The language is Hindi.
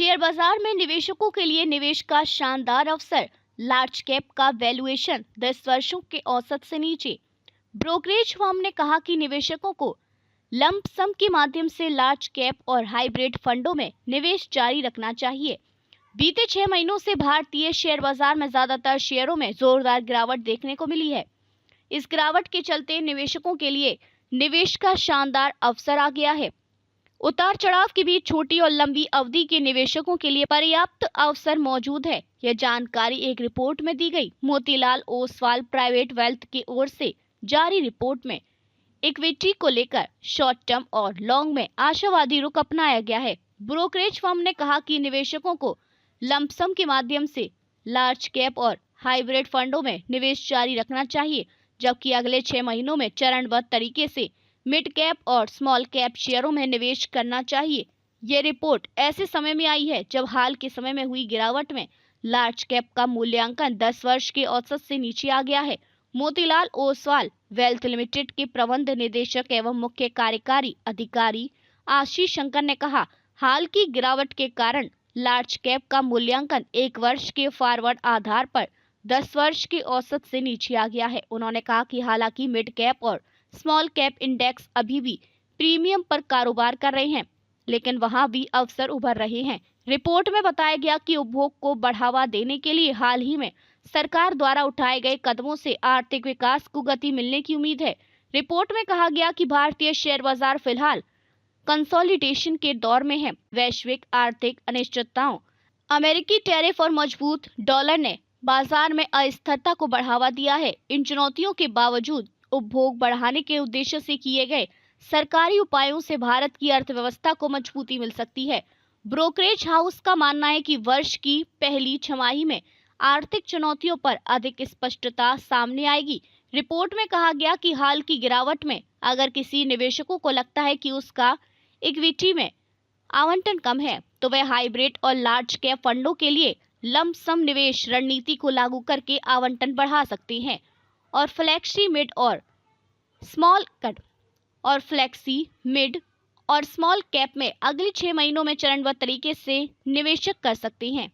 शेयर बाजार में निवेशकों के लिए निवेश का शानदार अवसर। लार्ज कैप का वैल्यूएशन 10 वर्षों के औसत से नीचे। ब्रोकरेज फर्म ने कहा कि निवेशकों को लंप सम के माध्यम से लार्ज कैप और हाइब्रिड फंडों में निवेश जारी रखना चाहिए। बीते 6 महीनों से भारतीय शेयर बाजार में ज्यादातर शेयरों में जोरदार गिरावट देखने को मिली है। इस गिरावट के चलते निवेशकों के लिए निवेश का शानदार अवसर आ गया है। उतार चढ़ाव के बीच छोटी और लंबी अवधि के निवेशकों के लिए पर्याप्त अवसर मौजूद है। यह जानकारी एक रिपोर्ट में दी गई। मोतीलाल ओसवाल प्राइवेट वेल्थ की ओर से जारी रिपोर्ट में इक्विटी को लेकर शॉर्ट टर्म और लॉन्ग में आशावादी रुख अपनाया गया है। ब्रोकरेज फर्म ने कहा कि निवेशकों को लंपसम के माध्यम से लार्ज कैप और हाइब्रिड फंडों में निवेश जारी रखना चाहिए, जबकि अगले 6 महीनों में चरणबद्ध तरीके से मिड कैप और स्मॉल कैप शेयरों में निवेश करना चाहिए। ये रिपोर्ट ऐसे समय में आई है जब हाल के समय में हुई गिरावट में लार्ज कैप का मूल्यांकन 10 वर्ष के औसत से नीचे आ गया है। मोतीलाल ओसवाल वेल्थ लिमिटेड के प्रबंध निदेशक एवं मुख्य कार्यकारी अधिकारी आशीष शंकर ने कहा, हाल की गिरावट के कारण लार्ज कैप का मूल्यांकन 1 वर्ष के फॉरवर्ड आधार पर 10 वर्ष के औसत से नीचे आ गया है। उन्होंने कहा कि हालांकि मिड कैप और स्मॉल कैप इंडेक्स अभी भी प्रीमियम पर कारोबार कर रहे हैं, लेकिन वहां भी अवसर उभर रहे हैं। रिपोर्ट में बताया गया कि उपभोग को बढ़ावा देने के लिए हाल ही में सरकार द्वारा उठाए गए कदमों से आर्थिक विकास को गति मिलने की उम्मीद है। रिपोर्ट में कहा गया कि भारतीय शेयर बाजार फिलहाल कंसोलिडेशन के दौर में है। वैश्विक आर्थिक अनिश्चितताओं, अमेरिकी टैरिफ और मजबूत डॉलर ने बाजार में अस्थिरता को बढ़ावा दिया है। इन चुनौतियों के बावजूद उपभोग बढ़ाने के उद्देश्य से किए गए सरकारी उपायों से भारत की अर्थव्यवस्था को मजबूती मिल सकती है। ब्रोकरेज हाउस का मानना है कि वर्ष की पहली छमाही में आर्थिक चुनौतियों पर अधिक स्पष्टता सामने आएगी। रिपोर्ट में कहा गया कि हाल की गिरावट में अगर किसी निवेशकों को लगता है कि उसका इक्विटी में आवंटन कम है, तो वह हाइब्रिड और लार्ज कैप फंडों के लिए लंप सम निवेश रणनीति को लागू करके आवंटन बढ़ा सकते हैं और फ्लेक्सी मिड और स्मॉल कैप में अगले 6 महीनों में चरणबद्ध तरीके से निवेश कर सकते हैं।